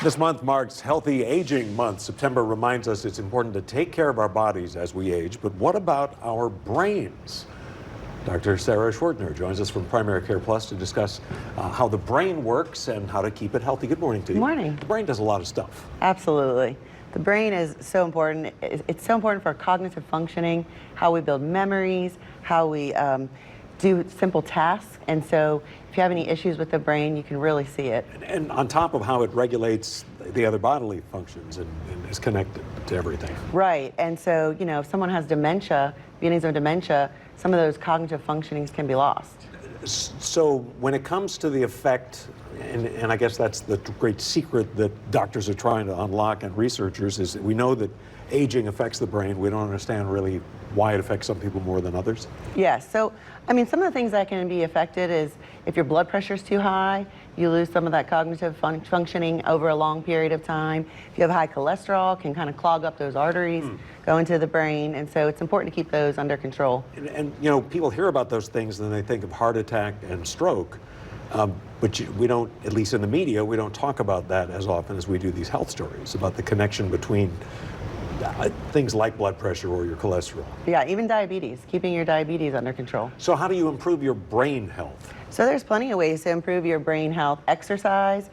This month marks Healthy Aging Month. September reminds us it's important to take care of our bodies as we age, but what about our brains? Dr. Sarah Schwertner joins us from Primary Care Plus to discuss how the brain works and how to keep it healthy. Good morning to you. Good morning. The brain does a lot of stuff. Absolutely. The brain is so important. It's so important for cognitive functioning, how we build memories, how we do simple tasks. And so if you have any issues with the brain, you can really see it. And on top of how it regulates the other bodily functions and is connected to everything. Right. And so, you know, if someone has dementia, beginnings of dementia, some of those cognitive functionings can be lost. So when it comes to the effect, and I guess that's the great secret that doctors are trying to unlock and researchers, is that we know that aging affects the brain. We don't understand really why it affects some people more than others. Yes. So, I mean, some of the things that can be affected is if your blood pressure is too high, you lose some of that cognitive functioning over a long period of time. If you have high cholesterol, it can kind of clog up those arteries, go into the brain, and so it's important to keep those under control. And you know, people hear about those things and they think of heart attack and stroke, but we don't, at least in the media, we don't talk about that as often as we do these health stories, about the connection between things like blood pressure or your cholesterol. Yeah, even diabetes, keeping your diabetes under control. So how do you improve your brain health? So there's plenty of ways to improve your brain health. Exercise.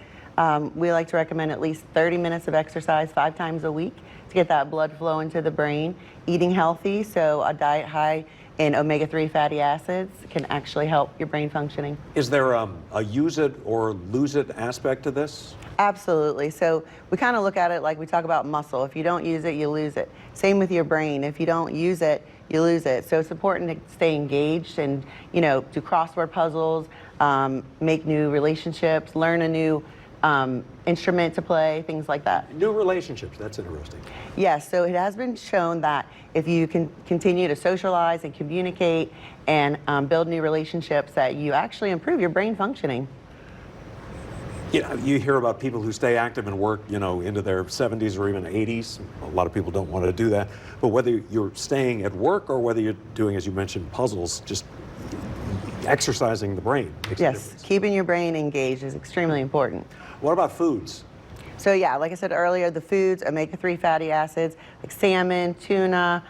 We like to recommend at least 30 minutes of exercise 5 times a week to get that blood flow into the brain. Eating healthy, so a diet high in omega-3 fatty acids can actually help your brain functioning. Is there a use it or lose it aspect to this? Absolutely. So we kind of look at it like we talk about muscle. If you don't use it, you lose it. Same with your brain. If you don't use it, you lose it. So it's important to stay engaged and, you know, do crossword puzzles, make new relationships, learn a new instrument to play, things like that. New relationships, that's interesting. Yes, so it has been shown that if you can continue to socialize and communicate and build new relationships, that you actually improve your brain functioning. You know, you hear about people who stay active and work, you know, into their 70s or even 80s. A lot of people don't want to do that. But whether you're staying at work or whether you're doing, as you mentioned, puzzles, just exercising the brain makes a Yes, difference. keeping your brain engaged is extremely important. What about foods? So yeah, like I said earlier, the foods, omega-3 fatty acids, like salmon, tuna,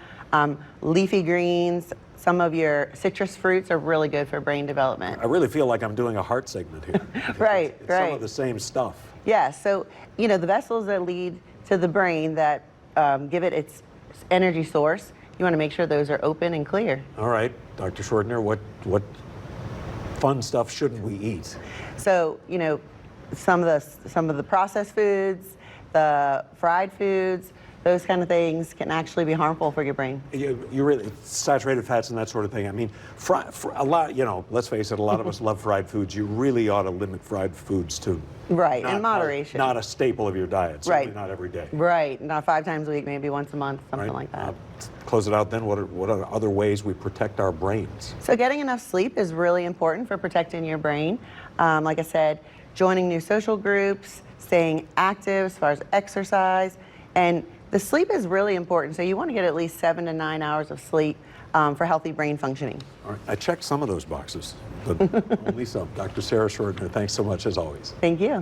leafy greens, some of your citrus fruits are really good for brain development. I really feel like I'm doing a heart segment here. Right, it's right. Some of the same stuff. Yeah, so, you know, the vessels that lead to the brain that give it its energy source, you want to make sure those are open and clear. All right, Dr. Schwertner, what fun stuff shouldn't we eat? So, you know, some of the processed foods, the fried foods, those kind of things can actually be harmful for your brain. You really, saturated fats and that sort of thing. I mean, a lot, you know, let's face it, a lot of us love fried foods. You really ought to limit fried foods to Right, in moderation. Not a staple of your diet, certainly Right. not every day. Right, not 5 times a week, maybe once a month, something Right? like that. Close it out then. What are other ways we protect our brains? So getting enough sleep is really important for protecting your brain. Like I said, joining new social groups, staying active as far as exercise, and the sleep is really important. So you want to get at least 7 to 9 hours of sleep for healthy brain functioning. All right, I checked some of those boxes, but only some. Dr. Sarah Schwertner, thanks so much as always. Thank you.